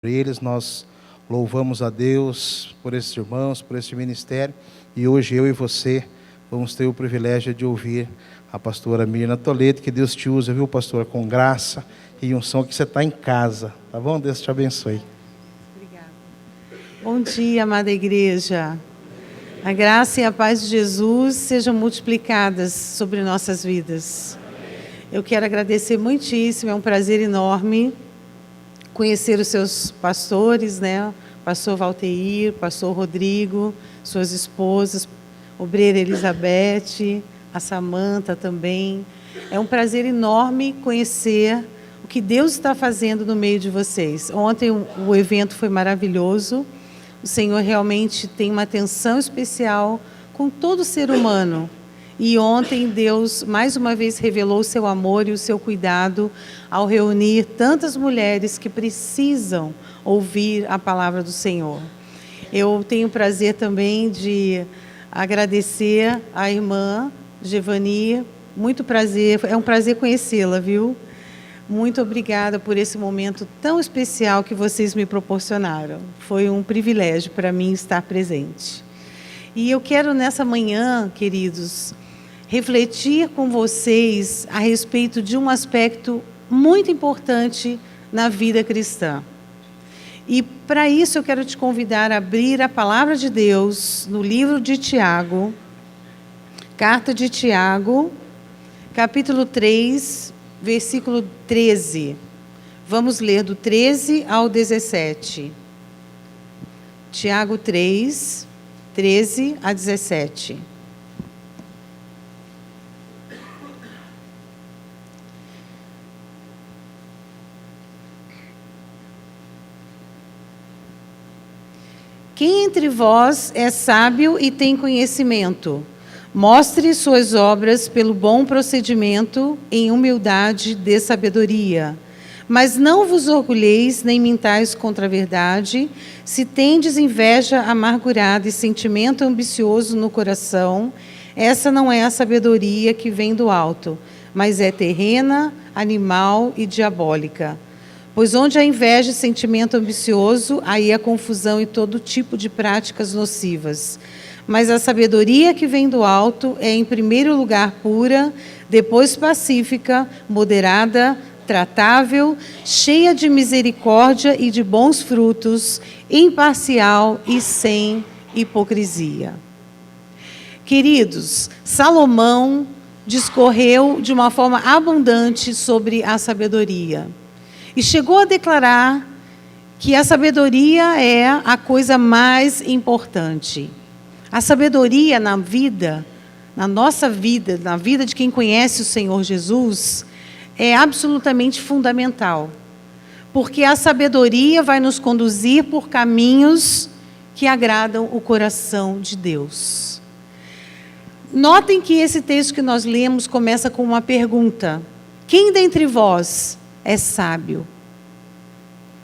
eles. Nós louvamos a Deus por esses irmãos, por esse ministério, e hoje eu e você vamos ter o privilégio de ouvir a pastora Mirna Toledo. Que Deus te use, viu, pastor, com graça e unção, que você está em casa, tá bom? Deus te abençoe. Obrigada. Bom dia, amada igreja. A graça e a paz de Jesus sejam multiplicadas sobre nossas vidas. Eu quero agradecer muitíssimo, é um prazer enorme conhecer os seus pastores, né? Pastor Valteir, pastor Rodrigo, suas esposas, obreira Elizabeth, a Samanta também. É um prazer enorme conhecer o que Deus está fazendo no meio de vocês. Ontem o evento foi maravilhoso. O Senhor realmente tem uma atenção especial com todo ser humano. E ontem Deus mais uma vez revelou o seu amor e o seu cuidado ao reunir tantas mulheres que precisam ouvir a palavra do Senhor. Eu tenho o prazer também de agradecer a irmã Gevani. Muito prazer, é um prazer conhecê-la, viu? Muito obrigada por esse momento tão especial que vocês me proporcionaram. Foi um privilégio para mim estar presente. E eu quero nessa manhã, queridos, refletir com vocês a respeito de um aspecto muito importante na vida cristã. E para isso eu quero te convidar a abrir a palavra de Deus no livro de Tiago, carta de Tiago, capítulo 3, versículo 13. Vamos ler do 13 ao 17. Tiago 3, 13 a 17. Quem entre vós é sábio e tem conhecimento? Mostre suas obras pelo bom procedimento, em humildade de sabedoria. Mas não vos orgulheis, nem mintais contra a verdade. Se tendes inveja amargurada e sentimento ambicioso no coração, essa não é a sabedoria que vem do alto, mas é terrena, animal e diabólica. Pois onde há inveja e sentimento ambicioso, aí há confusão e todo tipo de práticas nocivas. Mas a sabedoria que vem do alto é, em primeiro lugar, pura, depois pacífica, moderada, tratável, cheia de misericórdia e de bons frutos, imparcial e sem hipocrisia. Queridos, Salomão discorreu de uma forma abundante sobre a sabedoria. E chegou a declarar que a sabedoria é a coisa mais importante. A sabedoria na vida, na nossa vida, na vida de quem conhece o Senhor Jesus, é absolutamente fundamental. Porque a sabedoria vai nos conduzir por caminhos que agradam o coração de Deus. Notem que esse texto que nós lemos começa com uma pergunta: quem dentre vós é sábio?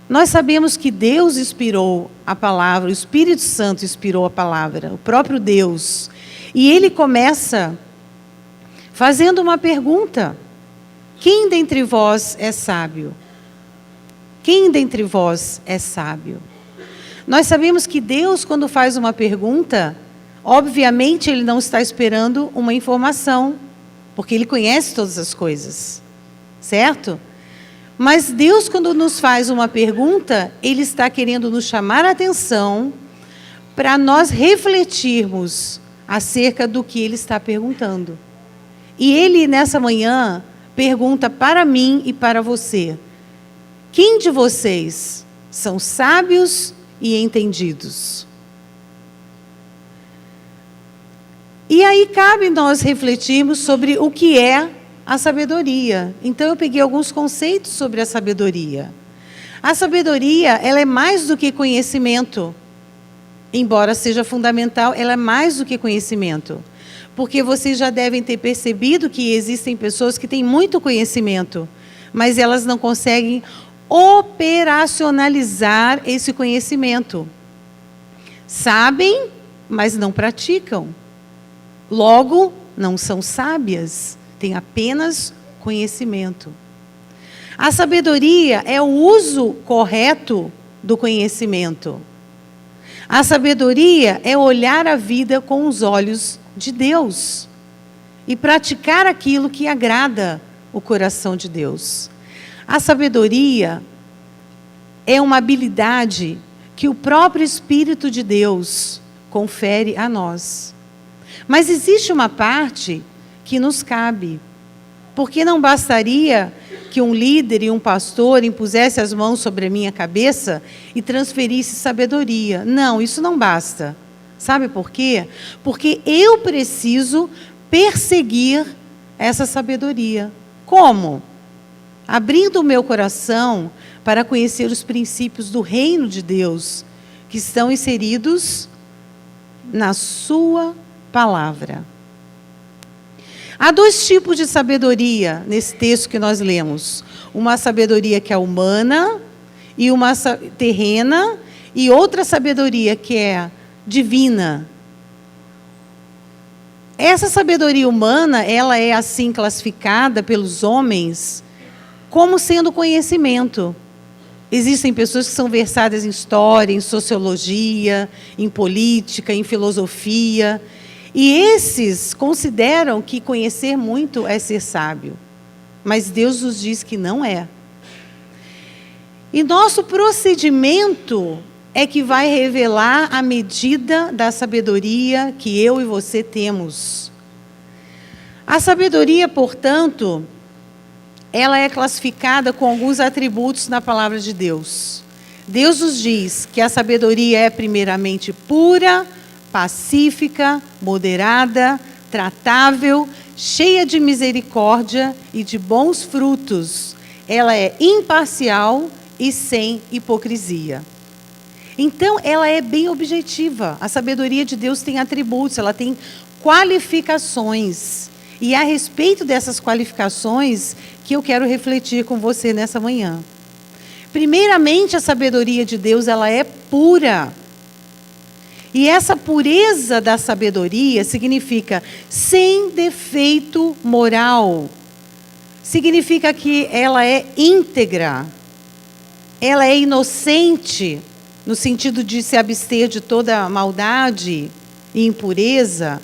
Nós sabemos que Deus inspirou a palavra, o Espírito Santo inspirou a palavra, o próprio Deus. E ele começa fazendo uma pergunta: quem dentre vós é sábio? Quem dentre vós é sábio? Nós sabemos que Deus, quando faz uma pergunta, obviamente ele não está esperando uma informação, porque ele conhece todas as coisas, certo? Mas Deus, quando nos faz uma pergunta, ele está querendo nos chamar a atenção para nós refletirmos acerca do que ele está perguntando. E ele, nessa manhã, pergunta para mim e para você: quem de vocês são sábios e entendidos? E aí cabe nós refletirmos sobre o que é a sabedoria. Então eu peguei alguns conceitos sobre a sabedoria. A sabedoria, ela é mais do que conhecimento. Embora seja fundamental, ela é mais do que conhecimento. Porque vocês já devem ter percebido que existem pessoas que têm muito conhecimento, mas elas não conseguem operacionalizar esse conhecimento. Sabem, mas não praticam. Logo, não são sábias. Tem apenas conhecimento. A sabedoria é o uso correto do conhecimento. A sabedoria é olhar a vida com os olhos de Deus e praticar aquilo que agrada o coração de Deus. A sabedoria é uma habilidade que o próprio Espírito de Deus confere a nós. Mas existe uma parte que nos cabe, porque não bastaria que um líder e um pastor impusesse as mãos sobre a minha cabeça e transferisse sabedoria. Não, isso não basta. Sabe por quê? Porque eu preciso perseguir essa sabedoria. Como? Abrindo o meu coração para conhecer os princípios do reino de Deus, que estão inseridos na sua palavra. Há dois tipos de sabedoria nesse texto que nós lemos. Uma sabedoria que é humana, e uma terrena, e outra sabedoria que é divina. Essa sabedoria humana, ela é assim classificada pelos homens como sendo conhecimento. Existem pessoas que são versadas em história, em sociologia, em política, em filosofia. E esses consideram que conhecer muito é ser sábio. Mas Deus nos diz que não é. E nosso procedimento é que vai revelar a medida da sabedoria que eu e você temos. A sabedoria, portanto, ela é classificada com alguns atributos na palavra de Deus. Deus nos diz que a sabedoria é primeiramente pura, pacífica, moderada, tratável, cheia de misericórdia e de bons frutos. Ela é imparcial e sem hipocrisia. Então, ela é bem objetiva. A sabedoria de Deus tem atributos, ela tem qualificações. E é a respeito dessas qualificações que eu quero refletir com você nessa manhã. Primeiramente, a sabedoria de Deus, ela é pura. E essa pureza da sabedoria significa sem defeito moral. Significa que ela é íntegra. Ela é inocente, no sentido de se abster de toda maldade e impureza.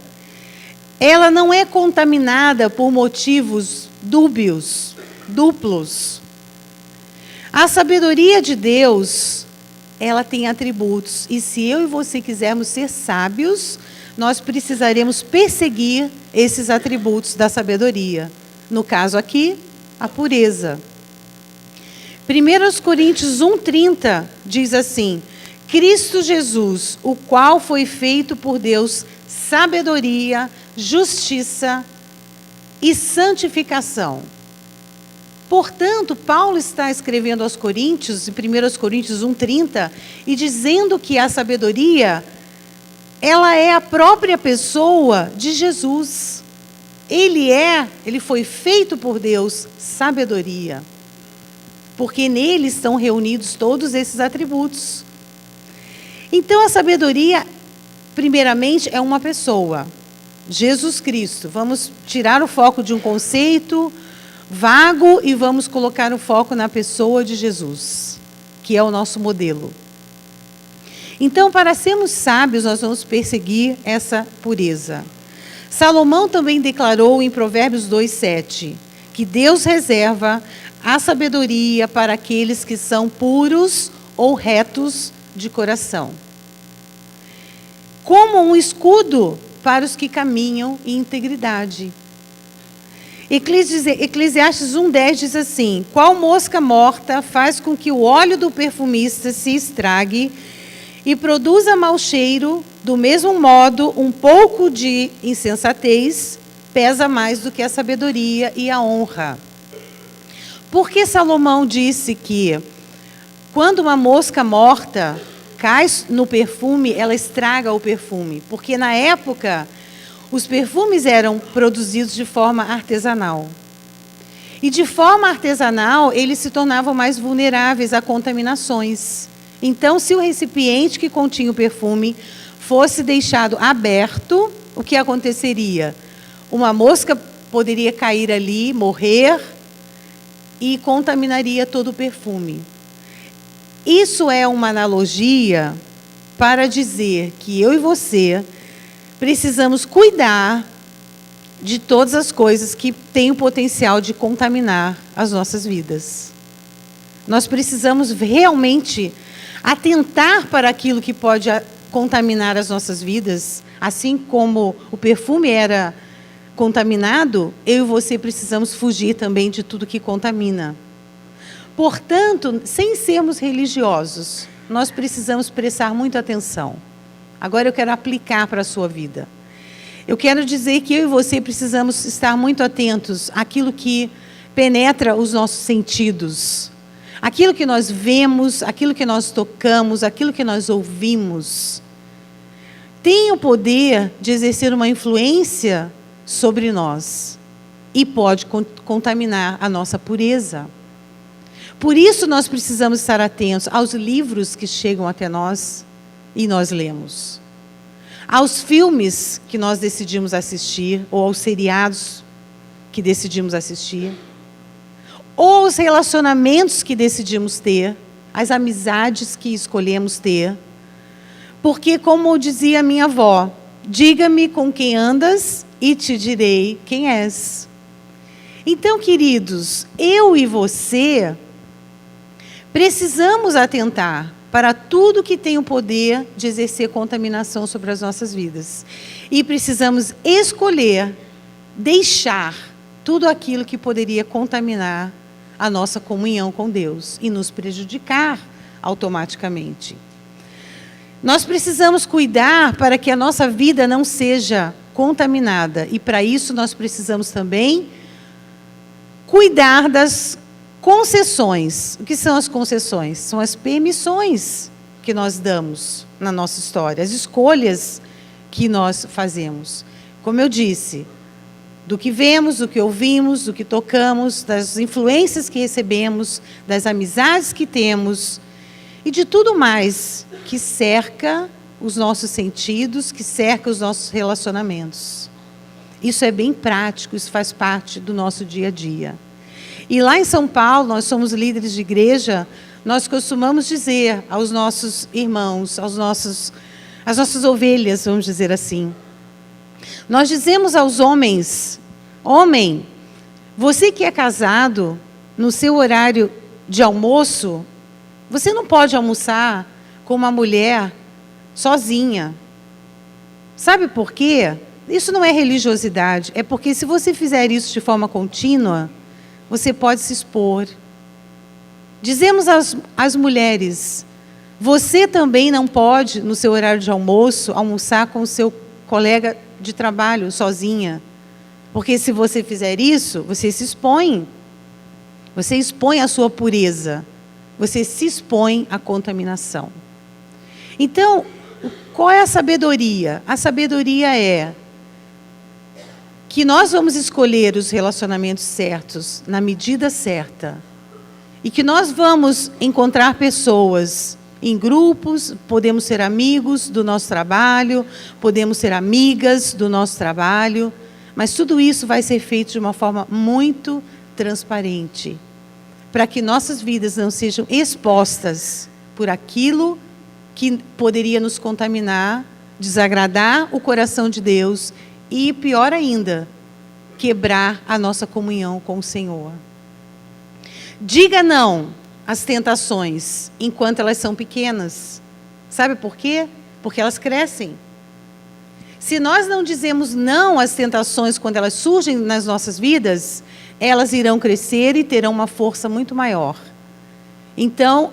Ela não é contaminada por motivos dúbios, duplos. A sabedoria de Deus, ela tem atributos. E se eu e você quisermos ser sábios, nós precisaremos perseguir esses atributos da sabedoria. No caso aqui, a pureza. 1 Coríntios 1,30 diz assim: Cristo Jesus, o qual foi feito por Deus sabedoria, justiça e santificação. Portanto, Paulo está escrevendo aos Coríntios, em 1 Coríntios 1,30, e dizendo que a sabedoria, ela é a própria pessoa de Jesus. Ele foi feito por Deus sabedoria. Porque nele estão reunidos todos esses atributos. Então, a sabedoria, primeiramente, é uma pessoa, Jesus Cristo. Vamos tirar o foco de um conceito vago e vamos colocar o foco na pessoa de Jesus, que é o nosso modelo. Então, para sermos sábios, nós vamos perseguir essa pureza. Salomão também declarou em Provérbios 2,7, que Deus reserva a sabedoria para aqueles que são puros ou retos de coração, como um escudo para os que caminham em integridade. Eclesiastes 1,10 diz assim: qual mosca morta faz com que o óleo do perfumista se estrague e produza mau cheiro, do mesmo modo, um pouco de insensatez pesa mais do que a sabedoria e a honra. Por que Salomão disse que quando uma mosca morta cai no perfume, ela estraga o perfume? Porque na época, os perfumes eram produzidos de forma artesanal. E de forma artesanal, eles se tornavam mais vulneráveis a contaminações. Então, se o recipiente que continha o perfume fosse deixado aberto, o que aconteceria? Uma mosca poderia cair ali, morrer, e contaminaria todo o perfume. Isso é uma analogia para dizer que eu e você precisamos cuidar de todas as coisas que têm o potencial de contaminar as nossas vidas. Nós precisamos realmente atentar para aquilo que pode contaminar as nossas vidas, assim como o perfume era contaminado, eu e você precisamos fugir também de tudo que contamina. Portanto, sem sermos religiosos, nós precisamos prestar muita atenção. Agora eu quero aplicar para a sua vida. Eu quero dizer que eu e você precisamos estar muito atentos àquilo que penetra os nossos sentidos. Aquilo que nós vemos, aquilo que nós tocamos, aquilo que nós ouvimos, tem o poder de exercer uma influência sobre nós e pode contaminar a nossa pureza. Por isso nós precisamos estar atentos aos livros que chegam até nós e nós lemos, aos filmes que nós decidimos assistir ou aos seriados que decidimos assistir, ou os relacionamentos que decidimos ter, as amizades que escolhemos ter. Porque, como dizia minha avó, diga-me com quem andas e te direi quem és. Então, queridos, eu e você precisamos atentar para tudo que tem o poder de exercer contaminação sobre as nossas vidas. E precisamos escolher, deixar tudo aquilo que poderia contaminar a nossa comunhão com Deus e nos prejudicar automaticamente. Nós precisamos cuidar para que a nossa vida não seja contaminada. E para isso nós precisamos também cuidar das concessões. O que são as concessões? São as permissões que nós damos na nossa história, as escolhas que nós fazemos. Como eu disse, do que vemos, do que ouvimos, do que tocamos, das influências que recebemos, das amizades que temos e de tudo mais que cerca os nossos sentidos, que cerca os nossos relacionamentos. Isso é bem prático, isso faz parte do nosso dia a dia. E lá em São Paulo, nós somos líderes de igreja, nós costumamos dizer aos nossos irmãos, às nossas ovelhas, vamos dizer assim, nós dizemos aos homens: homem, você que é casado, no seu horário de almoço, você não pode almoçar com uma mulher sozinha. Sabe por quê? Isso não é religiosidade, é porque se você fizer isso de forma contínua, você pode se expor. Dizemos às mulheres: você também não pode, no seu horário de almoço, almoçar com o seu colega de trabalho sozinha. Porque se você fizer isso, você se expõe. Você expõe a sua pureza. Você se expõe à contaminação. Então, qual é a sabedoria? A sabedoria é que nós vamos escolher os relacionamentos certos, na medida certa. E que nós vamos encontrar pessoas em grupos, podemos ser amigos do nosso trabalho, podemos ser amigas do nosso trabalho, mas tudo isso vai ser feito de uma forma muito transparente, para que nossas vidas não sejam expostas por aquilo que poderia nos contaminar, desagradar o coração de Deus e, pior ainda, quebrar a nossa comunhão com o Senhor. Diga não às tentações enquanto elas são pequenas. Sabe por quê? Porque elas crescem. Se nós não dizemos não às tentações quando elas surgem nas nossas vidas, elas irão crescer e terão uma força muito maior. Então,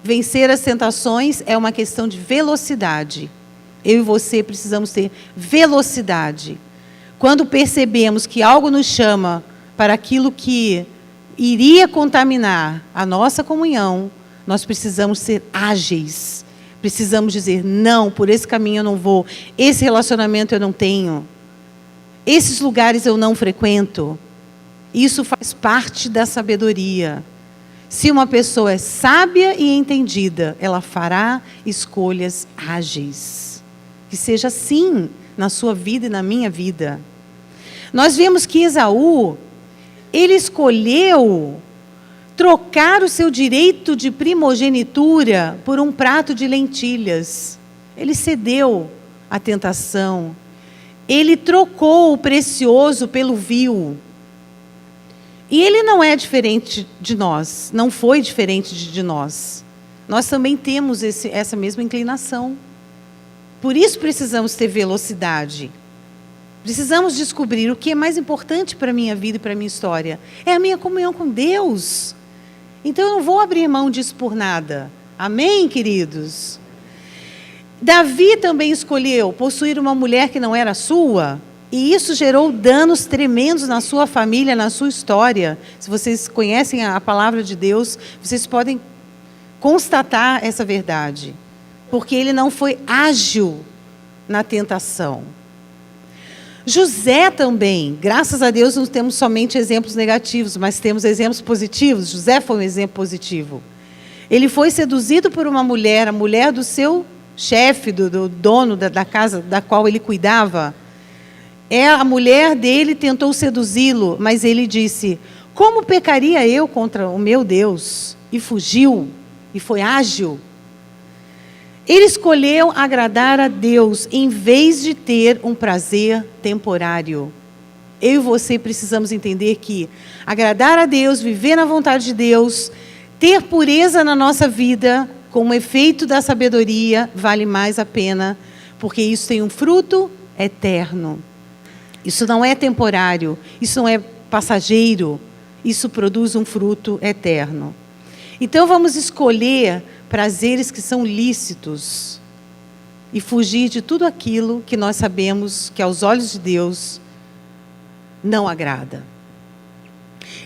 vencer as tentações é uma questão de velocidade. Eu e você precisamos ter velocidade. Quando percebemos que algo nos chama para aquilo que iria contaminar a nossa comunhão, nós precisamos ser ágeis. Precisamos dizer: não, por esse caminho eu não vou, esse relacionamento eu não tenho, esses lugares eu não frequento. Isso faz parte da sabedoria. Se uma pessoa é sábia e entendida, ela fará escolhas ágeis. Que seja assim na sua vida e na minha vida. Nós vemos que Esaú, ele escolheu trocar o seu direito de primogenitura por um prato de lentilhas. Ele cedeu à tentação. Ele trocou o precioso pelo vil. E ele não é diferente de nós, não foi diferente de nós. Nós também temos essa mesma inclinação. Por isso precisamos ter velocidade. Precisamos descobrir o que é mais importante para a minha vida e para a minha história. É a minha comunhão com Deus. Então eu não vou abrir mão disso por nada. Amém, queridos? Davi também escolheu possuir uma mulher que não era sua, e isso gerou danos tremendos na sua família, na sua história. Se vocês conhecem a palavra de Deus, vocês podem constatar essa verdade. Porque ele não foi ágil na tentação. José também, graças a Deus não temos somente exemplos negativos, mas temos exemplos positivos. José foi um exemplo positivo. Ele foi seduzido por uma mulher, a mulher do seu chefe, do dono da casa da qual ele cuidava. A mulher dele tentou seduzi-lo, mas ele disse: como pecaria eu contra o meu Deus? E fugiu, e foi ágil. Ele escolheu agradar a Deus em vez de ter um prazer temporário. Eu e você precisamos entender que agradar a Deus, viver na vontade de Deus, ter pureza na nossa vida, como efeito da sabedoria, vale mais a pena, porque isso tem um fruto eterno. Isso não é temporário, isso não é passageiro, isso produz um fruto eterno. Então vamos escolher prazeres que são lícitos e fugir de tudo aquilo que nós sabemos que aos olhos de Deus não agrada.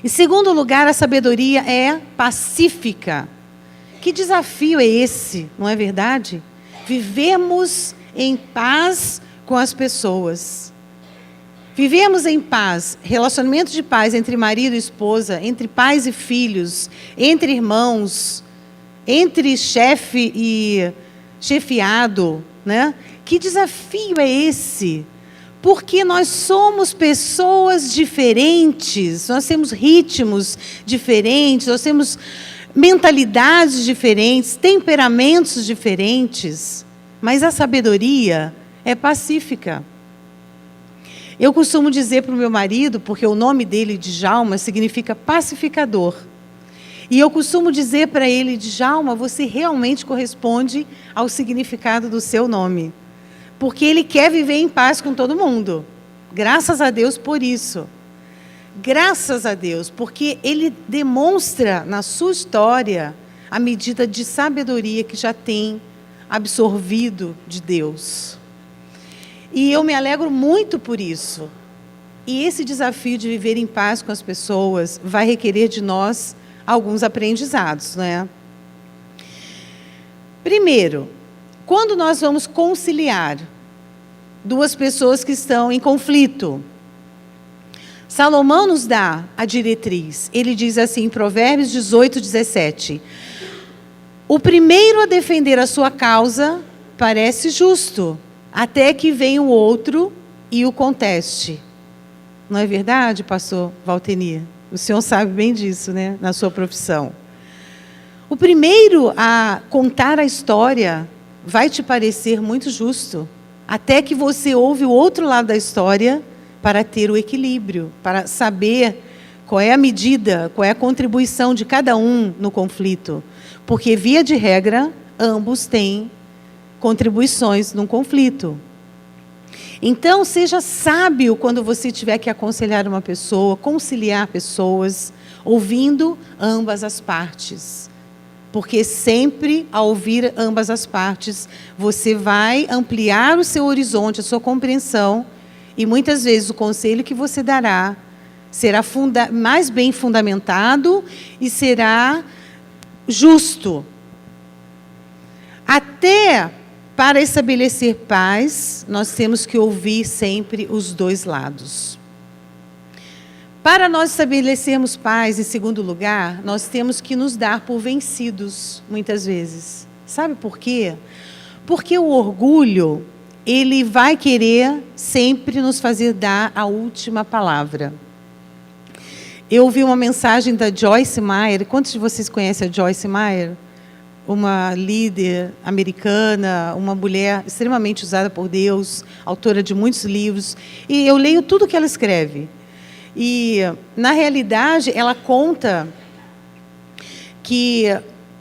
Em segundo lugar, a sabedoria é pacífica. Que desafio é esse, não é verdade? Vivemos em paz com as pessoas. Vivemos em paz, relacionamento de paz entre marido e esposa, entre pais e filhos, entre irmãos, entre chefe e chefiado, né? Que desafio é esse? Porque nós somos pessoas diferentes, nós temos ritmos diferentes, nós temos mentalidades diferentes, temperamentos diferentes, mas a sabedoria é pacífica. Eu costumo dizer para o meu marido, porque o nome dele, Djalma, significa pacificador. E eu costumo dizer para ele: Djalma, você realmente corresponde ao significado do seu nome. Porque ele quer viver em paz com todo mundo. Graças a Deus por isso. Graças a Deus, porque ele demonstra na sua história a medida de sabedoria que já tem absorvido de Deus. E eu me alegro muito por isso. E esse desafio de viver em paz com as pessoas vai requerer de nós alguns aprendizados, né? Primeiro, quando nós vamos conciliar duas pessoas que estão em conflito, Salomão nos dá a diretriz. Ele diz assim em Provérbios 18, 17: o primeiro a defender a sua causa parece justo, até que venha o outro e o conteste. Não é verdade, pastor Valtenir? O senhor sabe bem disso, né? Na sua profissão. O primeiro a contar a história vai te parecer muito justo, até que você ouve o outro lado da história para ter o equilíbrio, para saber qual é a medida, qual é a contribuição de cada um no conflito. Porque, via de regra, ambos têm contribuições num conflito. Então, seja sábio quando você tiver que aconselhar uma pessoa, conciliar pessoas, ouvindo ambas as partes. Porque sempre, ao ouvir ambas as partes, você vai ampliar o seu horizonte, a sua compreensão, e muitas vezes o conselho que você dará será mais bem fundamentado e será justo. Até para estabelecer paz, nós temos que ouvir sempre os dois lados. Para nós estabelecermos paz, em segundo lugar, nós temos que nos dar por vencidos, muitas vezes. Sabe por quê? Porque o orgulho, ele vai querer sempre nos fazer dar a última palavra. Eu ouvi uma mensagem da Joyce Meyer. Quantos de vocês conhecem a Joyce Meyer? Uma líder americana, uma mulher extremamente usada por Deus, autora de muitos livros. E eu leio tudo que ela escreve. E, na realidade, ela conta que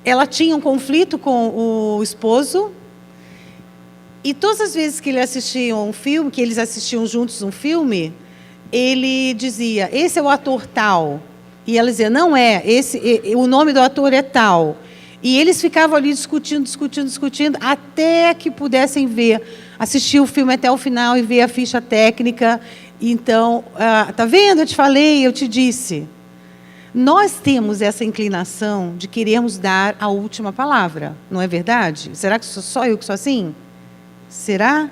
ela tinha um conflito com o esposo, e todas as vezes que eles assistiam juntos um filme, ele dizia, esse é o ator tal. E ela dizia, não é, o nome do ator é tal. E eles ficavam ali discutindo, até que pudessem assistir o filme até o final e ver a ficha técnica. Então, tá vendo? Eu te falei, eu te disse. Nós temos essa inclinação de querermos dar a última palavra, não é verdade? Será que sou só eu que sou assim? Será?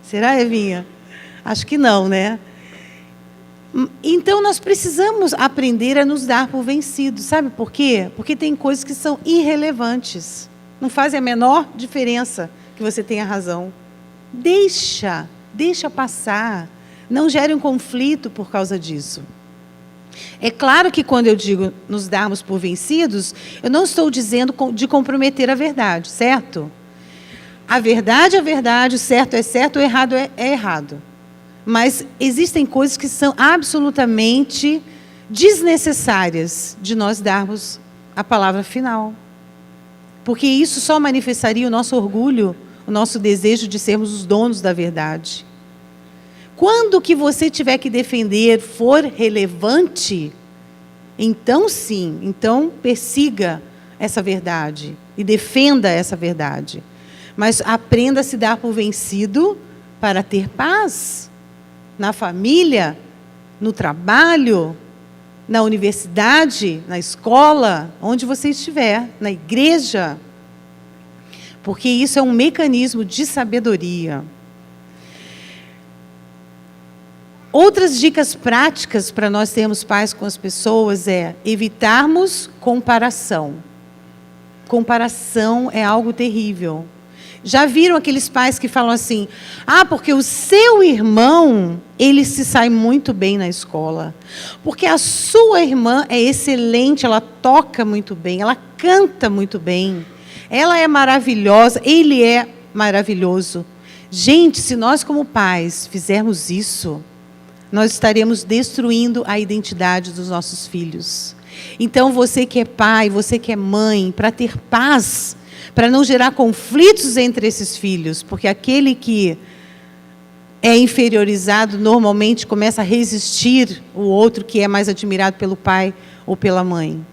Será, Evinha? Acho que não, né? Então, nós precisamos aprender a nos dar por vencidos. Sabe por quê? Porque tem coisas que são irrelevantes. Não fazem a menor diferença que você tenha razão. Deixa passar. Não gere um conflito por causa disso. É claro que quando eu digo nos darmos por vencidos, eu não estou dizendo de comprometer a verdade, certo? A verdade é verdade, o certo é certo, o errado é errado. Mas existem coisas que são absolutamente desnecessárias de nós darmos a palavra final. Porque isso só manifestaria o nosso orgulho, o nosso desejo de sermos os donos da verdade. Quando o que você tiver que defender for relevante, então sim, então persiga essa verdade e defenda essa verdade. Mas aprenda a se dar por vencido para ter paz. Na família, no trabalho, na universidade, na escola, onde você estiver, na igreja. Porque isso é um mecanismo de sabedoria. Outras dicas práticas para nós termos paz com as pessoas é evitarmos comparação. Comparação é algo terrível. Já viram aqueles pais que falam assim, porque o seu irmão, ele se sai muito bem na escola. Porque a sua irmã é excelente, ela toca muito bem, ela canta muito bem. Ela é maravilhosa, ele é maravilhoso. Gente, se nós como pais fizermos isso, nós estaremos destruindo a identidade dos nossos filhos. Então, você que é pai, você que é mãe, para ter paz, para não gerar conflitos entre esses filhos, porque aquele que é inferiorizado normalmente começa a resistir o outro que é mais admirado pelo pai ou pela mãe.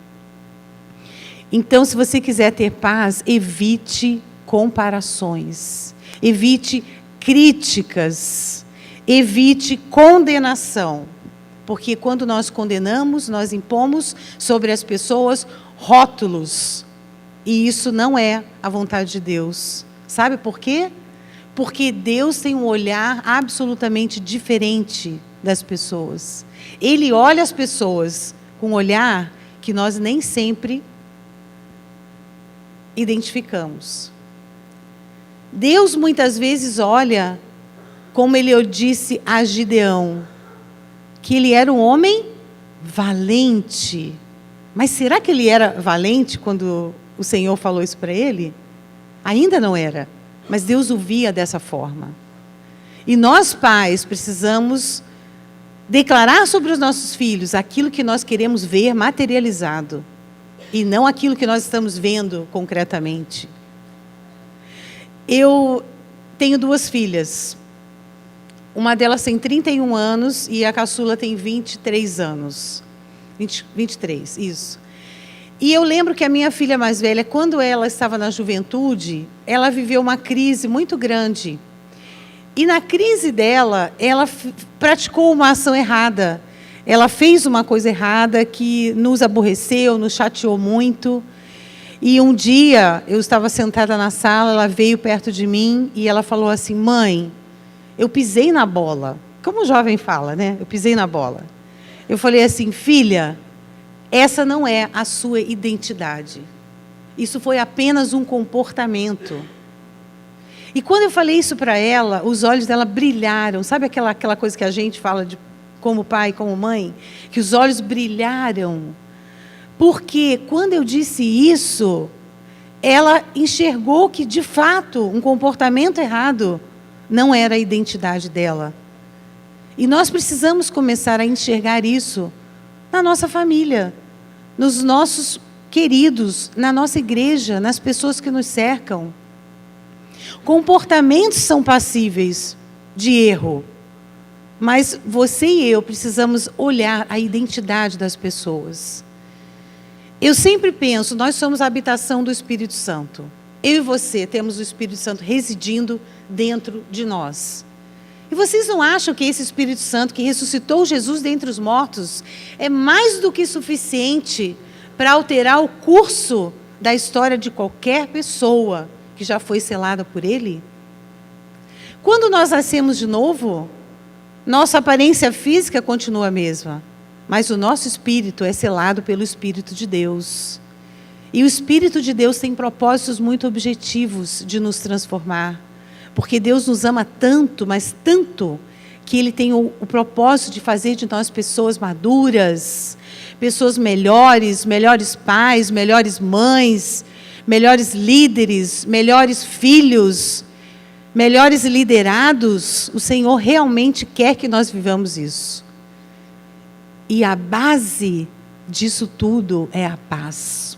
Então, se você quiser ter paz, evite comparações, evite críticas, evite condenação, porque quando nós condenamos, nós impomos sobre as pessoas rótulos. E isso não é a vontade de Deus. Sabe por quê? Porque Deus tem um olhar absolutamente diferente das pessoas. Ele olha as pessoas com um olhar que nós nem sempre identificamos. Deus muitas vezes olha, como ele disse a Gideão, que ele era um homem valente. Mas será que ele era valente quando o Senhor falou isso para ele? Ainda não era, mas Deus o via dessa forma. E nós, pais, precisamos declarar sobre os nossos filhos aquilo que nós queremos ver materializado, e não aquilo que nós estamos vendo concretamente. Eu tenho 2 filhas. Uma delas tem 31 anos e a caçula tem 23 anos. 23, isso. E eu lembro que a minha filha mais velha, quando ela estava na juventude, ela viveu uma crise muito grande. E na crise dela, ela praticou uma ação errada. Ela fez uma coisa errada que nos aborreceu, nos chateou muito. E um dia, eu estava sentada na sala, ela veio perto de mim e ela falou assim, mãe, eu pisei na bola. Como o jovem fala, né? Eu pisei na bola. Eu falei assim, filha, essa não é a sua identidade. Isso foi apenas um comportamento. E quando eu falei isso para ela, os olhos dela brilharam. Sabe aquela coisa que a gente fala como pai, como mãe, que os olhos brilharam. Porque quando eu disse isso, ela enxergou que, de fato, um comportamento errado não era a identidade dela. E nós precisamos começar a enxergar isso na nossa família, nos nossos queridos, na nossa igreja, nas pessoas que nos cercam. Comportamentos são passíveis de erro, mas você e eu precisamos olhar a identidade das pessoas. Eu sempre penso, nós somos a habitação do Espírito Santo. Eu e você temos o Espírito Santo residindo dentro de nós. E vocês não acham que esse Espírito Santo que ressuscitou Jesus dentre os mortos é mais do que suficiente para alterar o curso da história de qualquer pessoa que já foi selada por Ele? Quando nós nascemos de novo, nossa aparência física continua a mesma, mas o nosso espírito é selado pelo Espírito de Deus. E o Espírito de Deus tem propósitos muito objetivos de nos transformar. Porque Deus nos ama tanto, mas tanto, que Ele tem o propósito de fazer de nós pessoas maduras, pessoas melhores, melhores pais, melhores mães, melhores líderes, melhores filhos, melhores liderados. O Senhor realmente quer que nós vivamos isso. E a base disso tudo é a paz.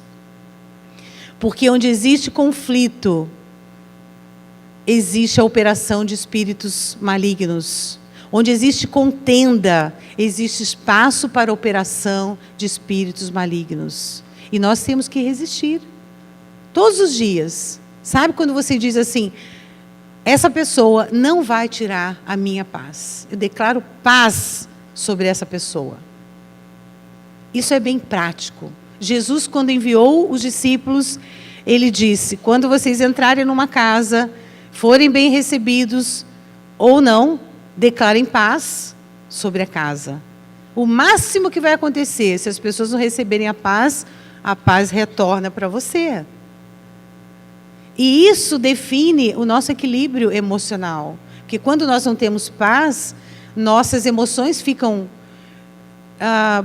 Porque onde existe conflito, existe a operação de espíritos malignos. Onde existe contenda, existe espaço para a operação de espíritos malignos. E nós temos que resistir. Todos os dias. Sabe quando você diz assim, essa pessoa não vai tirar a minha paz. Eu declaro paz sobre essa pessoa. Isso é bem prático. Jesus, quando enviou os discípulos, Ele disse, quando vocês entrarem numa casa, forem bem recebidos ou não, declarem paz sobre a casa. O máximo que vai acontecer, se as pessoas não receberem a paz retorna para você. E isso define o nosso equilíbrio emocional. Porque quando nós não temos paz, nossas emoções ficam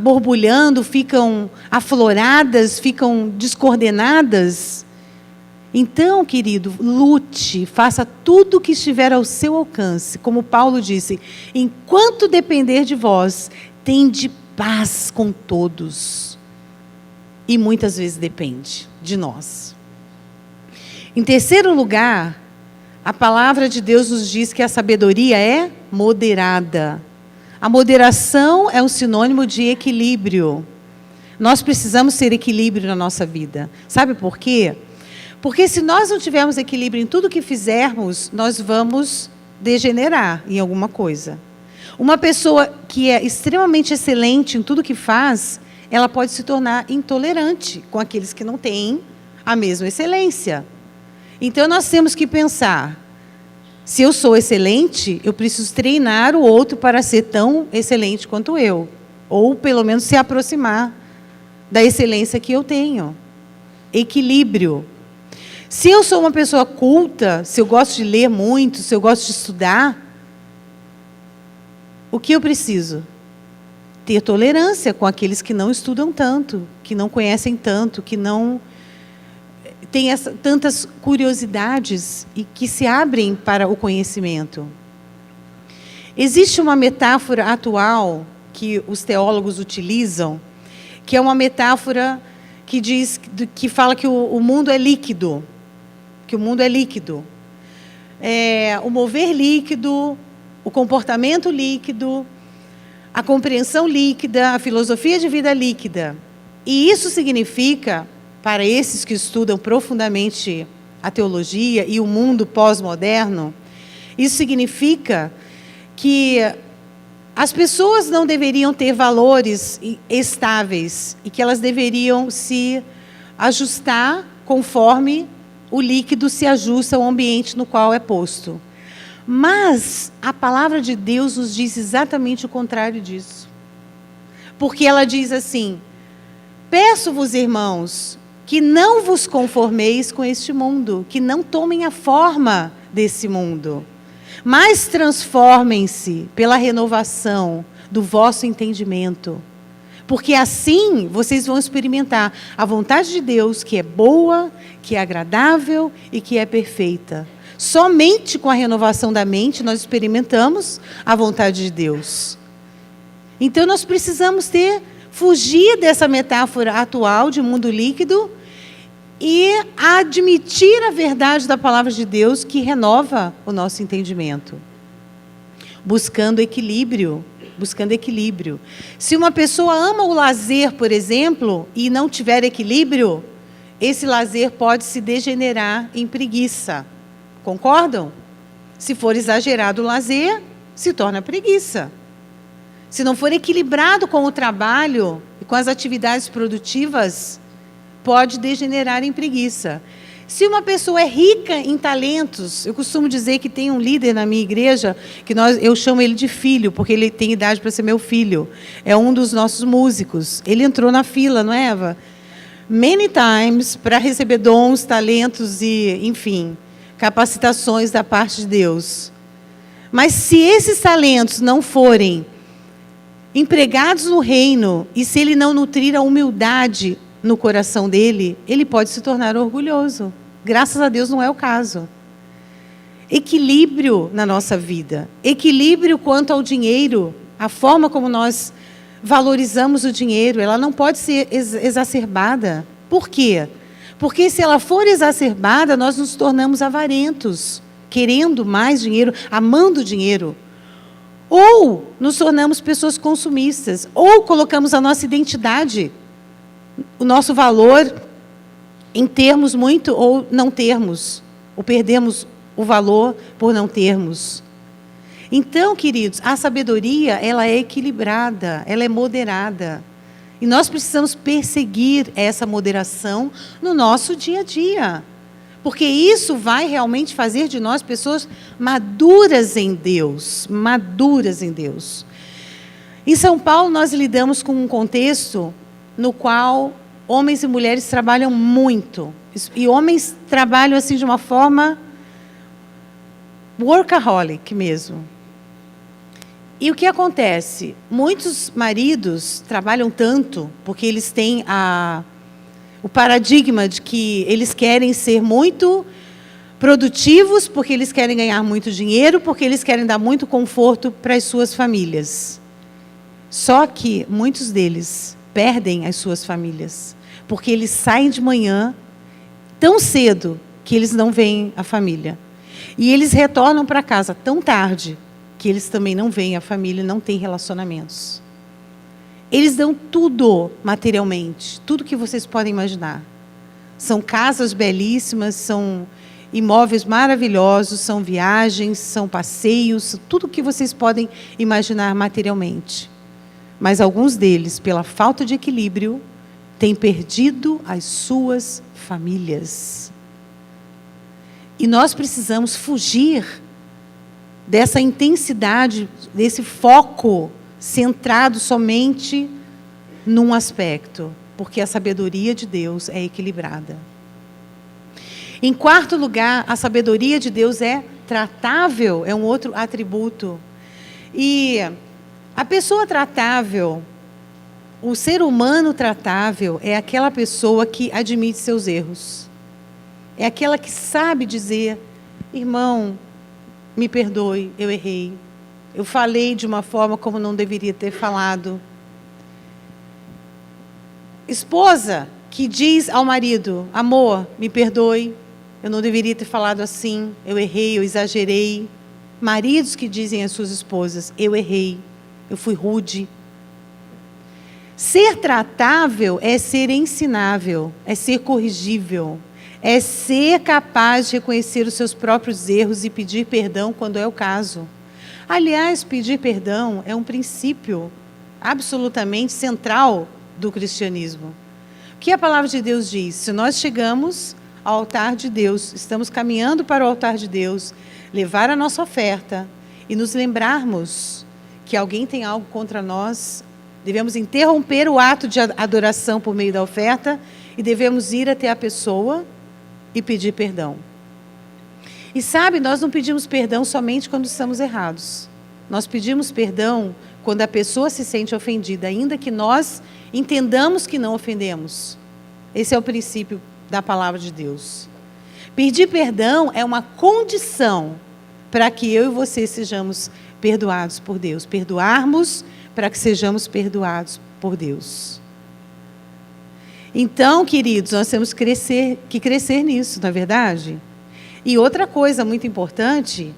borbulhando, ficam afloradas, ficam descoordenadas. Então, querido, lute, faça tudo o que estiver ao seu alcance. Como Paulo disse, enquanto depender de vós, tende paz com todos. E muitas vezes depende de nós. Em terceiro lugar, a palavra de Deus nos diz que a sabedoria é moderada. A moderação é um sinônimo de equilíbrio. Nós precisamos ter equilíbrio na nossa vida. Sabe por quê? Porque se nós não tivermos equilíbrio em tudo que fizermos, nós vamos degenerar em alguma coisa. Uma pessoa que é extremamente excelente em tudo que faz, ela pode se tornar intolerante com aqueles que não têm a mesma excelência. Então nós temos que pensar, se eu sou excelente, eu preciso treinar o outro para ser tão excelente quanto eu. Ou pelo menos se aproximar da excelência que eu tenho. Equilíbrio. Se eu sou uma pessoa culta, se eu gosto de ler muito, se eu gosto de estudar, o que eu preciso? Ter tolerância com aqueles que não estudam tanto, que não conhecem tanto, que não têm tantas curiosidades e que se abrem para o conhecimento. Existe uma metáfora atual que os teólogos utilizam, que é uma metáfora que fala que o mundo é líquido. Que o mundo é líquido. O mover líquido, o comportamento líquido, a compreensão líquida, a filosofia de vida líquida. E isso significa, para esses que estudam profundamente a teologia e o mundo pós-moderno, isso significa que as pessoas não deveriam ter valores estáveis e que elas deveriam se ajustar conforme o líquido se ajusta ao ambiente no qual é posto. Mas a palavra de Deus nos diz exatamente o contrário disso. Porque ela diz assim, peço-vos, irmãos, que não vos conformeis com este mundo, que não tomem a forma desse mundo, mas transformem-se pela renovação do vosso entendimento. Porque assim vocês vão experimentar a vontade de Deus, que é boa, que é agradável e que é perfeita. Somente com a renovação da mente nós experimentamos a vontade de Deus. Então nós precisamos fugir dessa metáfora atual de mundo líquido e admitir a verdade da palavra de Deus que renova o nosso entendimento. Buscando equilíbrio. Se uma pessoa ama o lazer, por exemplo, e não tiver equilíbrio, esse lazer pode se degenerar em preguiça. Concordam? Se for exagerado o lazer, se torna preguiça. Se não for equilibrado com o trabalho e com as atividades produtivas, pode degenerar em preguiça. Se uma pessoa é rica em talentos, eu costumo dizer que tem um líder na minha igreja, que eu chamo ele de filho, porque ele tem idade para ser meu filho. É um dos nossos músicos. Ele entrou na fila, não é, Eva? Many times, para receber dons, talentos e, enfim, capacitações da parte de Deus. Mas se esses talentos não forem empregados no reino, e se ele não nutrir a humildade no coração dele, ele pode se tornar orgulhoso. Graças a Deus não é o caso. Equilíbrio na nossa vida. Equilíbrio quanto ao dinheiro. A forma como nós valorizamos o dinheiro, ela não pode ser exacerbada. Por quê? Porque se ela for exacerbada, nós nos tornamos avarentos, querendo mais dinheiro, amando o dinheiro. Ou nos tornamos pessoas consumistas, ou colocamos a nossa identidade, o nosso valor em termos muito ou não termos, ou perdemos o valor por não termos. Então, queridos, a sabedoria, ela é equilibrada, ela é moderada. E nós precisamos perseguir essa moderação no nosso dia a dia. Porque isso vai realmente fazer de nós pessoas maduras em Deus. Maduras em Deus. Em São Paulo, nós lidamos com um contexto no qual homens e mulheres trabalham muito. E homens trabalham assim de uma forma workaholic mesmo. E o que acontece? Muitos maridos trabalham tanto porque eles têm o paradigma de que eles querem ser muito produtivos, porque eles querem ganhar muito dinheiro, porque eles querem dar muito conforto para as suas famílias. Só que muitos deles perdem as suas famílias, porque eles saem de manhã tão cedo que eles não veem a família. E eles retornam para casa tão tarde que eles também não veem a família, não têm relacionamentos. Eles dão tudo materialmente, tudo que vocês podem imaginar. São casas belíssimas, são imóveis maravilhosos, são viagens, são passeios, tudo que vocês podem imaginar materialmente. Mas alguns deles, pela falta de equilíbrio, têm perdido as suas famílias. E nós precisamos fugir dessa intensidade, desse foco centrado somente num aspecto, porque a sabedoria de Deus é equilibrada. Em quarto lugar, a sabedoria de Deus é tratável, é um outro atributo. E a pessoa tratável, o ser humano tratável, é aquela pessoa que admite seus erros. É aquela que sabe dizer: irmão, me perdoe, eu errei. Eu falei de uma forma como não deveria ter falado. Esposa que diz ao marido: amor, me perdoe, eu não deveria ter falado assim, eu errei, eu exagerei. Maridos que dizem às suas esposas: eu errei, eu fui rude. Ser tratável é ser ensinável, é ser corrigível, é ser capaz de reconhecer os seus próprios erros e pedir perdão quando é o caso. Aliás, pedir perdão é um princípio absolutamente central do cristianismo. O que a palavra de Deus diz? Se nós chegamos ao altar de Deus, estamos caminhando para o altar de Deus, levar a nossa oferta e nos lembrarmos que alguém tem algo contra nós, devemos interromper o ato de adoração por meio da oferta e devemos ir até a pessoa e pedir perdão. E sabe, nós não pedimos perdão somente quando estamos errados. Nós pedimos perdão quando a pessoa se sente ofendida, ainda que nós entendamos que não ofendemos. Esse é o princípio da palavra de Deus. Pedir perdão é uma condição para que eu e você sejamos perdoados por Deus. Perdoarmos para que sejamos perdoados por Deus. Então, queridos, nós temos que crescer nisso, não é verdade? E outra coisa muito importante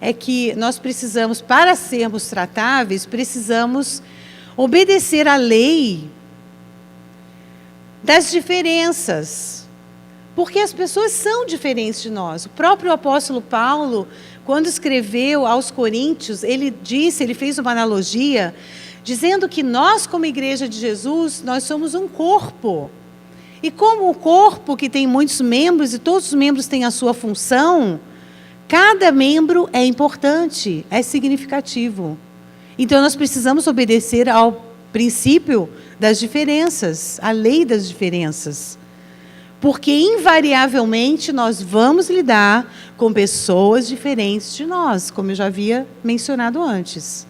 é que nós precisamos, para sermos tratáveis, precisamos obedecer à lei das diferenças. Porque as pessoas são diferentes de nós. O próprio apóstolo Paulo, quando escreveu aos Coríntios, ele fez uma analogia, dizendo que nós, como igreja de Jesus, nós somos um corpo. E como o corpo que tem muitos membros, e todos os membros têm a sua função, cada membro é importante, é significativo. Então nós precisamos obedecer ao princípio das diferenças, à lei das diferenças. Porque, invariavelmente, nós vamos lidar com pessoas diferentes de nós, como eu já havia mencionado antes.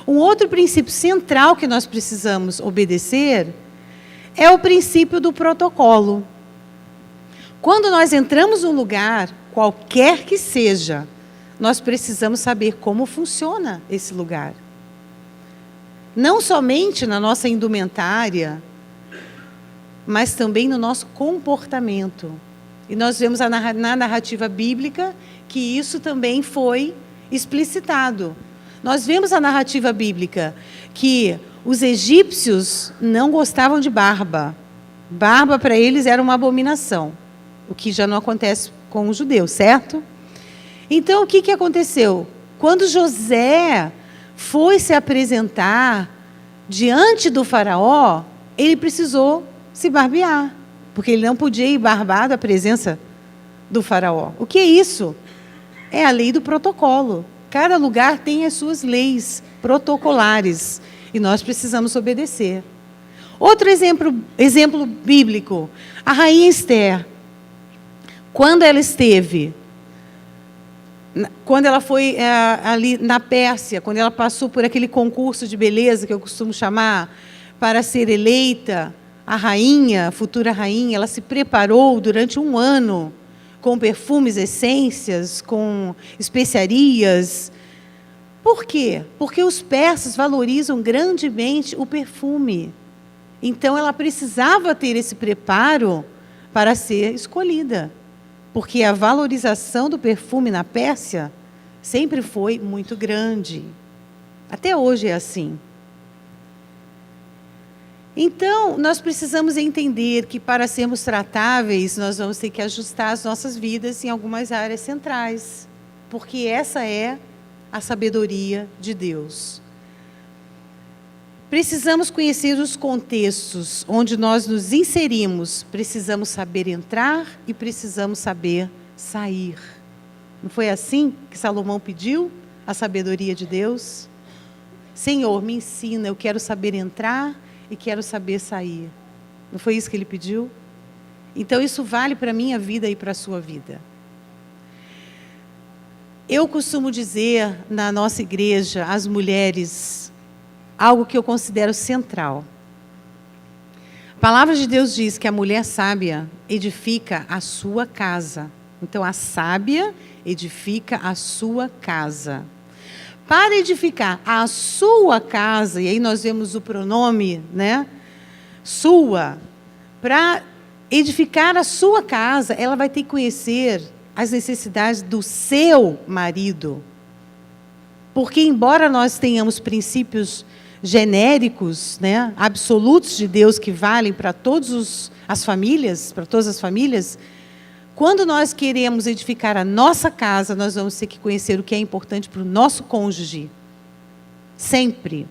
Um outro princípio central que nós precisamos obedecer é o princípio do protocolo. Quando nós entramos num lugar, qualquer que seja, nós precisamos saber como funciona esse lugar. Não somente na nossa indumentária, mas também no nosso comportamento. E nós vemos na narrativa bíblica que isso também foi explicitado. Nós vemos a narrativa bíblica que os egípcios não gostavam de barba. Barba para eles era uma abominação, o que já não acontece com os judeus, certo? Então, o que aconteceu? Quando José foi se apresentar diante do faraó, ele precisou se barbear, porque ele não podia ir barbado à presença do faraó. O que é isso? É a lei do protocolo. Cada lugar tem as suas leis protocolares e nós precisamos obedecer. Outro exemplo bíblico, a rainha Esther, quando ela foi ali na Pérsia, quando ela passou por aquele concurso de beleza que eu costumo chamar, para ser eleita a rainha, a futura rainha, ela se preparou durante um ano com perfumes, essências, com especiarias. Por quê? Porque os persas valorizam grandemente o perfume. Então, ela precisava ter esse preparo para ser escolhida. Porque a valorização do perfume na Pérsia sempre foi muito grande. Até hoje é assim. Então, nós precisamos entender que para sermos tratáveis, nós vamos ter que ajustar as nossas vidas em algumas áreas centrais. Porque essa é a sabedoria de Deus. Precisamos conhecer os contextos onde nós nos inserimos. Precisamos saber entrar e precisamos saber sair. Não foi assim que Salomão pediu a sabedoria de Deus? Senhor, me ensina, eu quero saber entrar e quero saber sair. Não foi isso que ele pediu? Então isso vale para a minha vida e para a sua vida. Eu costumo dizer na nossa igreja, às mulheres, algo que eu considero central. A palavra de Deus diz que a mulher sábia edifica a sua casa. Então, a sábia edifica a sua casa. Para edificar a sua casa, e aí nós vemos o pronome, né? Sua. Para edificar a sua casa, ela vai ter que conhecer as necessidades do seu marido. Porque, embora nós tenhamos princípios genéricos, né, absolutos de Deus que valem para todas as famílias, quando nós queremos edificar a nossa casa, nós vamos ter que conhecer o que é importante para o nosso cônjuge. Sempre.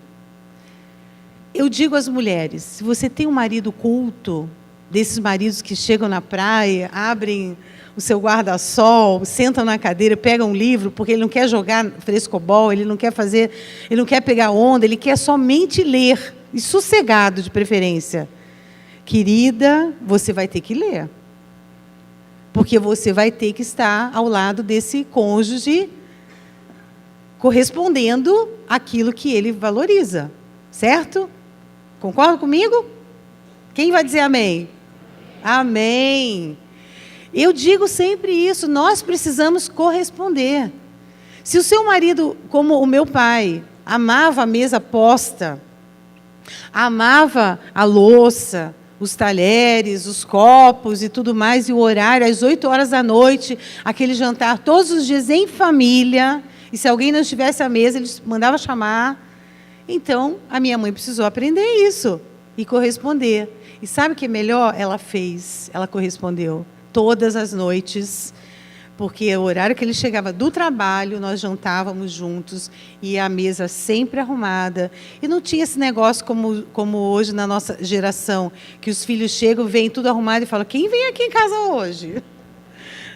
Eu digo às mulheres, se você tem um marido culto, desses maridos que chegam na praia, abrem o seu guarda-sol, sentam na cadeira, pegam um livro, porque ele não quer jogar frescobol, ele não quer pegar onda, ele quer somente ler, e sossegado de preferência. Querida, você vai ter que ler. Porque você vai ter que estar ao lado desse cônjuge correspondendo àquilo que ele valoriza. Certo? Concorda comigo? Quem vai dizer amém? Amém. Eu digo sempre isso, nós precisamos corresponder. Se o seu marido, como o meu pai, amava a mesa posta, amava a louça, os talheres, os copos e tudo mais, e o horário, às 8 horas da noite, aquele jantar todos os dias em família, e se alguém não estivesse à mesa, ele mandava chamar. Então, a minha mãe precisou aprender isso e corresponder. E sabe o que é melhor? Ela fez, ela correspondeu todas as noites, porque o horário que ele chegava do trabalho, nós jantávamos juntos, e a mesa sempre arrumada. E não tinha esse negócio como hoje na nossa geração, que os filhos chegam, veem tudo arrumado e falam, quem vem aqui em casa hoje?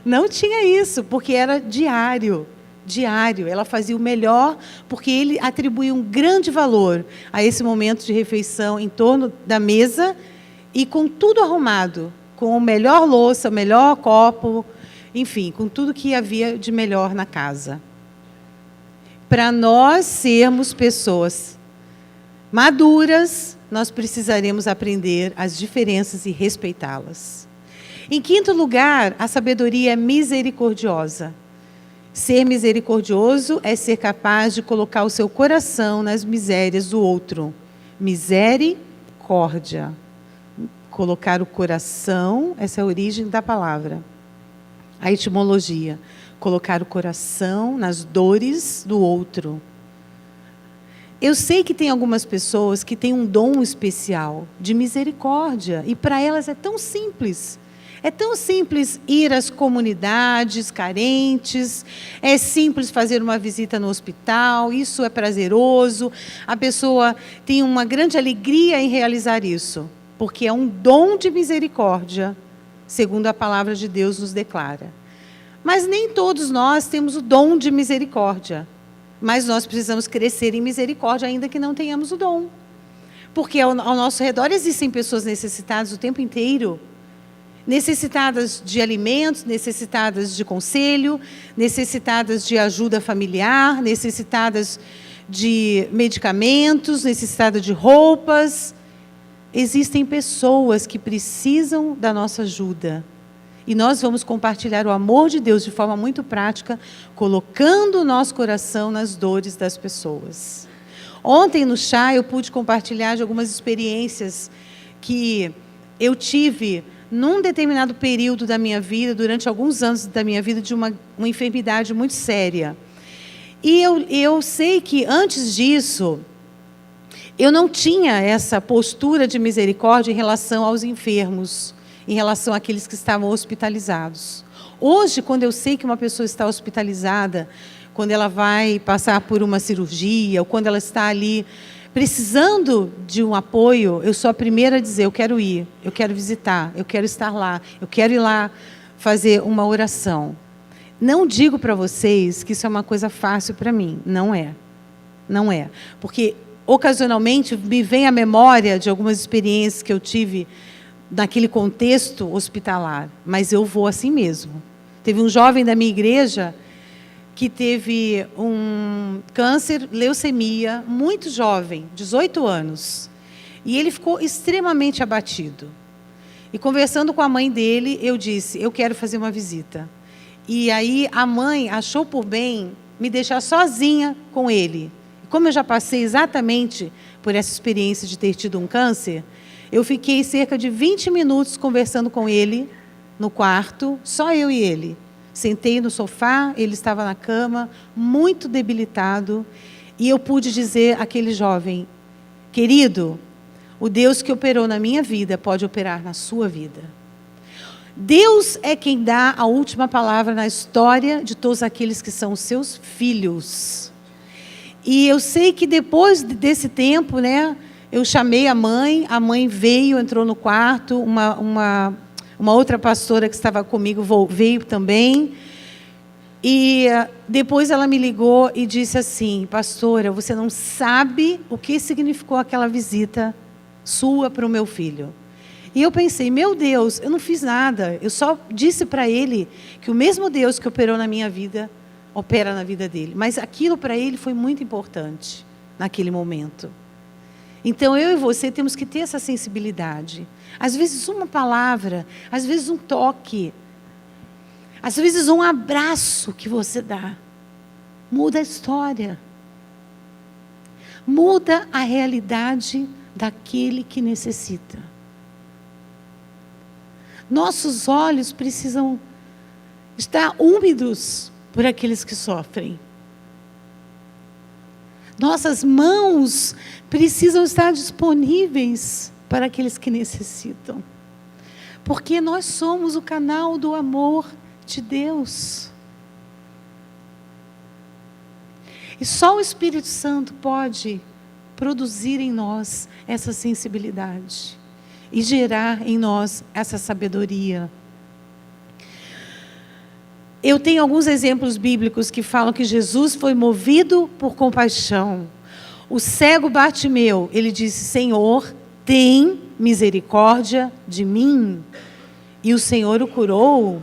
Não tinha isso, porque era diário. Diário, ela fazia o melhor, porque ele atribuía um grande valor a esse momento de refeição em torno da mesa e com tudo arrumado, com a melhor louça, o melhor copo, enfim, com tudo que havia de melhor na casa. Para nós sermos pessoas maduras, nós precisaremos aprender as diferenças e respeitá-las. Em quinto lugar, a sabedoria é misericordiosa. Ser misericordioso é ser capaz de colocar o seu coração nas misérias do outro. Misericórdia. Colocar o coração, essa é a origem da palavra. A etimologia. Colocar o coração nas dores do outro. Eu sei que tem algumas pessoas que têm um dom especial de misericórdia. E para elas é tão simples. É tão simples ir às comunidades carentes, é simples fazer uma visita no hospital, isso é prazeroso, a pessoa tem uma grande alegria em realizar isso, porque é um dom de misericórdia, segundo a palavra de Deus nos declara. Mas nem todos nós temos o dom de misericórdia, mas nós precisamos crescer em misericórdia, ainda que não tenhamos o dom. Porque ao nosso redor existem pessoas necessitadas o tempo inteiro, necessitadas de alimentos, necessitadas de conselho, necessitadas de ajuda familiar, necessitadas de medicamentos, necessitadas de roupas. Existem pessoas que precisam da nossa ajuda. E nós vamos compartilhar o amor de Deus de forma muito prática, colocando o nosso coração nas dores das pessoas. Ontem no chá eu pude compartilhar de algumas experiências que eu tive num determinado período da minha vida, durante alguns anos da minha vida, de uma enfermidade muito séria. E eu sei que antes disso, eu não tinha essa postura de misericórdia em relação aos enfermos, em relação àqueles que estavam hospitalizados. Hoje, quando eu sei que uma pessoa está hospitalizada, quando ela vai passar por uma cirurgia, ou quando ela está ali precisando de um apoio, eu sou a primeira a dizer, eu quero ir, eu quero visitar, eu quero estar lá, eu quero ir lá fazer uma oração. Não digo para vocês que isso é uma coisa fácil para mim, não é. Não é. Porque, ocasionalmente, me vem à memória de algumas experiências que eu tive naquele contexto hospitalar, mas eu vou assim mesmo. Teve um jovem da minha igreja que teve um câncer, leucemia, muito jovem, 18 anos. E ele ficou extremamente abatido. E conversando com a mãe dele, eu disse, eu quero fazer uma visita. E aí a mãe achou por bem me deixar sozinha com ele. Como eu já passei exatamente por essa experiência de ter tido um câncer, eu fiquei cerca de 20 minutos conversando com ele no quarto, só eu e ele. Sentei no sofá, ele estava na cama, muito debilitado, e eu pude dizer àquele jovem, querido, o Deus que operou na minha vida pode operar na sua vida. Deus é quem dá a última palavra na história de todos aqueles que são os seus filhos. E eu sei que depois desse tempo, né, eu chamei a mãe veio, entrou no quarto, uma outra pastora que estava comigo veio também. E depois ela me ligou e disse assim, pastora, você não sabe o que significou aquela visita sua para o meu filho. E eu pensei, meu Deus, eu não fiz nada. Eu só disse para ele que o mesmo Deus que operou na minha vida opera na vida dele. Mas aquilo para ele foi muito importante naquele momento. Então, eu e você temos que ter essa sensibilidade. Às vezes, uma palavra, às vezes, um toque, às vezes, um abraço que você dá, muda a história. Muda a realidade daquele que necessita. Nossos olhos precisam estar úmidos por aqueles que sofrem. Nossas mãos precisam estar disponíveis para aqueles que necessitam. Porque nós somos o canal do amor de Deus. E só o Espírito Santo pode produzir em nós essa sensibilidade e gerar em nós essa sabedoria. Eu tenho alguns exemplos bíblicos que falam que Jesus foi movido por compaixão. O cego Bartimeu, ele disse: Senhor, tem misericórdia de mim. E o Senhor o curou.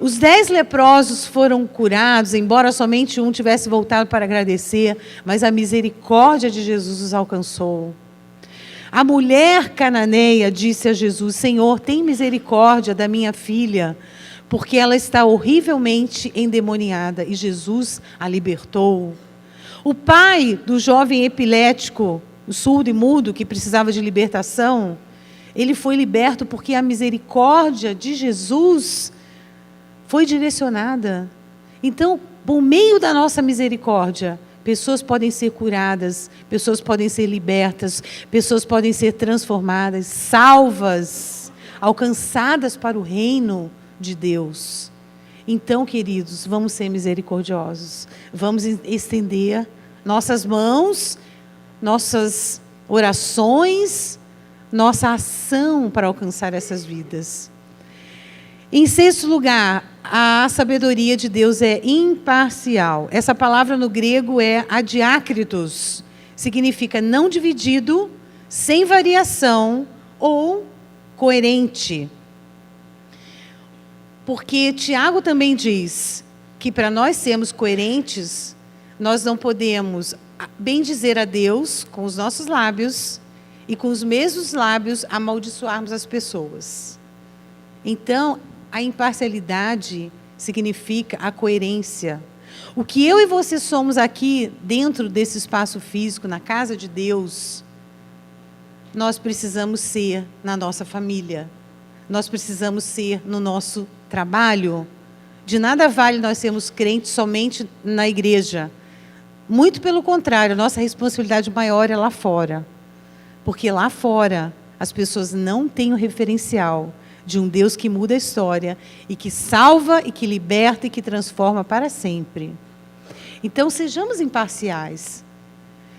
Os 10 leprosos foram curados, embora somente um tivesse voltado para agradecer, mas a misericórdia de Jesus os alcançou. A mulher cananeia disse a Jesus: Senhor, tem misericórdia da minha filha, porque ela está horrivelmente endemoniada. E Jesus a libertou. O pai do jovem epilético, o surdo e mudo, que precisava de libertação, ele foi liberto porque a misericórdia de Jesus foi direcionada. Então, por meio da nossa misericórdia, pessoas podem ser curadas, pessoas podem ser libertas, pessoas podem ser transformadas, salvas, alcançadas para o reino de Deus. Então, queridos, vamos ser misericordiosos. Vamos estender nossas mãos, nossas orações, nossa ação para alcançar essas vidas. Em sexto lugar, a sabedoria de Deus é imparcial. Essa palavra no grego é adiácritos. Significa não dividido, sem variação ou coerente. Porque Tiago também diz que para nós sermos coerentes, nós não podemos bendizer a Deus com os nossos lábios e com os mesmos lábios amaldiçoarmos as pessoas. Então, a imparcialidade significa a coerência. O que eu e você somos aqui dentro desse espaço físico, na casa de Deus, nós precisamos ser na nossa família. Nós precisamos ser no nosso trabalho. De nada vale nós sermos crentes somente na igreja. Muito pelo contrário, nossa responsabilidade maior é lá fora. Porque lá fora as pessoas não têm o referencial de um Deus que muda a história e que salva e que liberta e que transforma para sempre. Então, sejamos imparciais.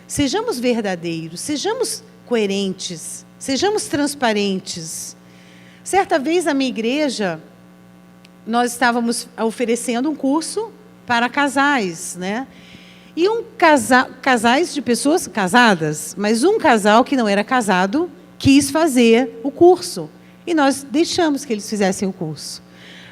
Sejamos verdadeiros, sejamos coerentes, sejamos transparentes. Certa vez na minha igreja, nós estávamos oferecendo um curso para casais, né? E casais de pessoas casadas, mas um casal que não era casado quis fazer o curso. E nós deixamos que eles fizessem o curso.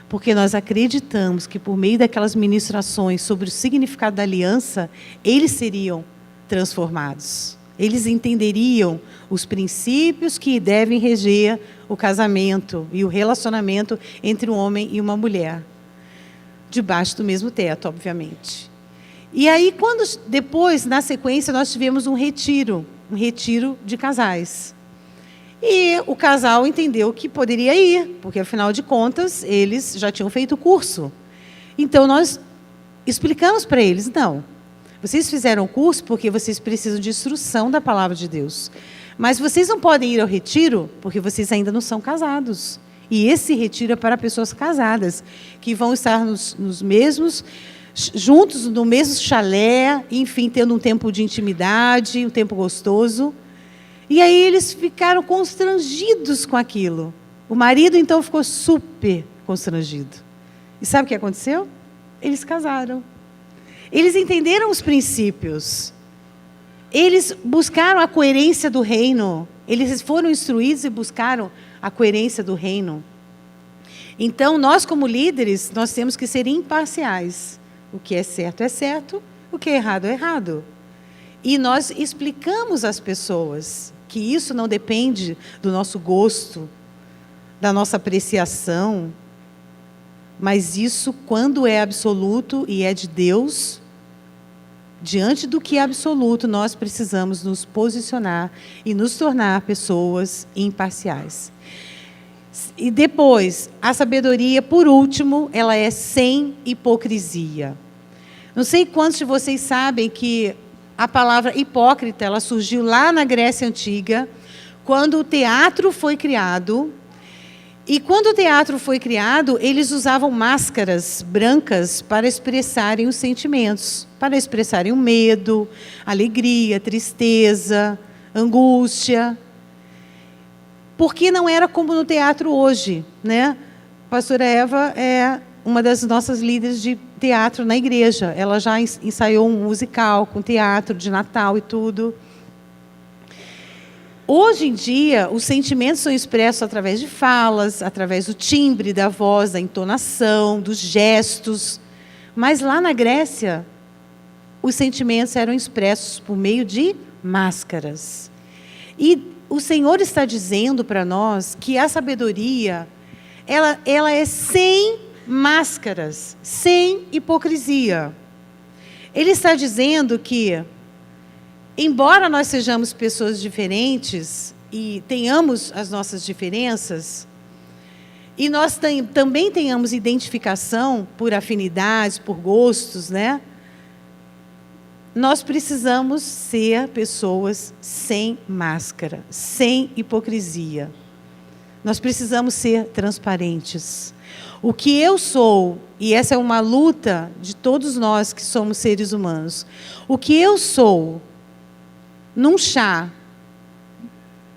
Porque nós acreditamos que por meio daquelas ministrações sobre o significado da aliança, eles seriam transformados. Eles entenderiam os princípios que devem reger o casamento e o relacionamento entre um homem e uma mulher. Debaixo do mesmo teto, obviamente. E aí, depois, na sequência, nós tivemos um retiro de casais. E o casal entendeu que poderia ir, porque, afinal de contas, eles já tinham feito o curso. Então, nós explicamos para eles: não, vocês fizeram o curso porque vocês precisam de instrução da palavra de Deus. Mas vocês não podem ir ao retiro porque vocês ainda não são casados. E esse retiro é para pessoas casadas, que vão estar juntos no mesmo chalé, enfim, tendo um tempo de intimidade, um tempo gostoso. E aí eles ficaram constrangidos com aquilo. O marido, então, ficou super constrangido. E sabe o que aconteceu? Eles casaram. Eles entenderam os princípios. Eles buscaram a coerência do reino. Eles foram instruídos e buscaram a coerência do reino. Então, nós como líderes, nós temos que ser imparciais. O que é certo, o que é errado. E nós explicamos às pessoas que isso não depende do nosso gosto, da nossa apreciação, mas isso, quando é absoluto e é de Deus, diante do que é absoluto, nós precisamos nos posicionar e nos tornar pessoas imparciais. E depois, a sabedoria, por último, ela é sem hipocrisia. Não sei quantos de vocês sabem que a palavra hipócrita, ela surgiu lá na Grécia Antiga, quando o teatro foi criado. E quando o teatro foi criado, eles usavam máscaras brancas para expressarem os sentimentos, para expressarem o medo, alegria, tristeza, angústia. Porque não era como no teatro hoje, né? A pastora Eva é uma das nossas líderes de teatro na igreja. Ela já ensaiou um musical com teatro de Natal e tudo. Hoje em dia, os sentimentos são expressos através de falas, através do timbre da voz, da entonação, dos gestos. Mas lá na Grécia, os sentimentos eram expressos por meio de máscaras. E o Senhor está dizendo para nós que a sabedoria, ela é sem máscaras, sem hipocrisia. Ele está dizendo que, embora nós sejamos pessoas diferentes e tenhamos as nossas diferenças, e nós também tenhamos identificação por afinidades, por gostos, né? Nós precisamos ser pessoas sem máscara, sem hipocrisia. Nós precisamos ser transparentes. O que eu sou, e essa é uma luta de todos nós que somos seres humanos, o que eu sou num chá,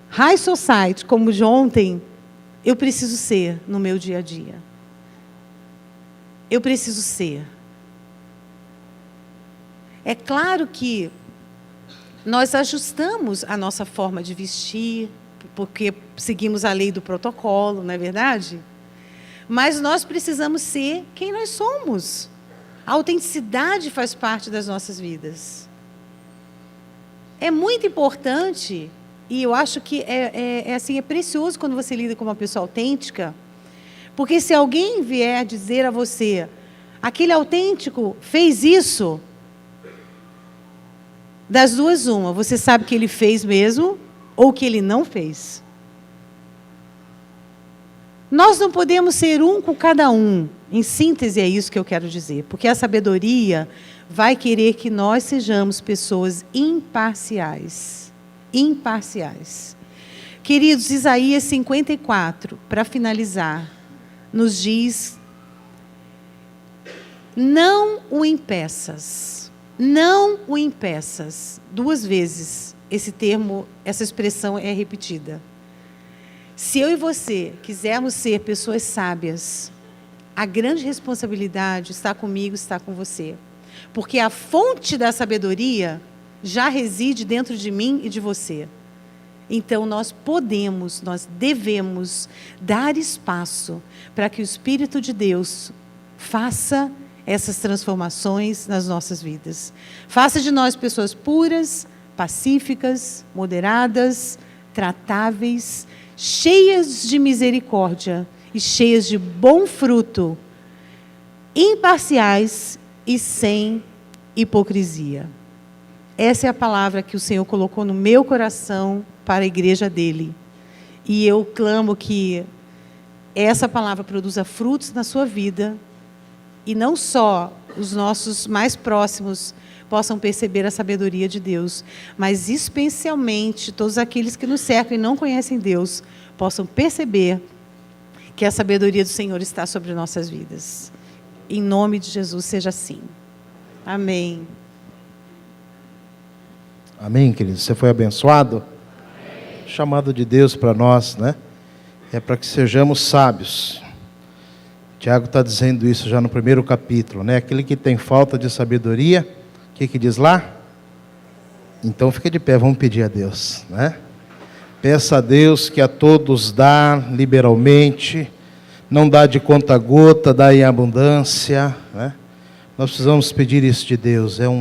high society, como o de ontem, eu preciso ser no meu dia a dia. Eu preciso ser. É claro que nós ajustamos a nossa forma de vestir, porque seguimos a lei do protocolo, não é verdade? Mas nós precisamos ser quem nós somos. A autenticidade faz parte das nossas vidas. É muito importante, e eu acho que é precioso quando você lida com uma pessoa autêntica, porque se alguém vier dizer a você, aquele autêntico fez isso, das duas uma, você sabe que ele fez mesmo ou que ele não fez. Nós não podemos ser um com cada um. Em síntese, é isso que eu quero dizer. Porque a sabedoria vai querer que nós sejamos pessoas imparciais. Imparciais. Queridos, Isaías 54, para finalizar, nos diz: não o impeças. Não o impeças. 2 vezes esse termo, essa expressão é repetida. Se eu e você quisermos ser pessoas sábias, a grande responsabilidade está comigo, está com você. Porque a fonte da sabedoria já reside dentro de mim e de você. Então, nós devemos dar espaço para que o Espírito de Deus faça essas transformações nas nossas vidas. Faça de nós pessoas puras, pacíficas, moderadas, tratáveis, cheias de misericórdia e cheias de bom fruto, imparciais e sem hipocrisia. Essa é a palavra que o Senhor colocou no meu coração para a igreja dele. E eu clamo que essa palavra produza frutos na sua vida, e não só os nossos mais próximos possam perceber a sabedoria de Deus, mas especialmente todos aqueles que nos cercam e não conhecem Deus, possam perceber que a sabedoria do Senhor está sobre nossas vidas. Em nome de Jesus, seja assim. Amém. Amém, querido? Você foi abençoado? Amém. O chamado de Deus para nós, né? É para que sejamos sábios. Tiago está dizendo isso já no 1º capítulo, né? Aquele que tem falta de sabedoria, o que diz lá? Então fica de pé, vamos pedir a Deus, né? Peça a Deus que a todos dá liberalmente, não dá de conta gota, dá em abundância, né? Nós precisamos pedir isso de Deus. É um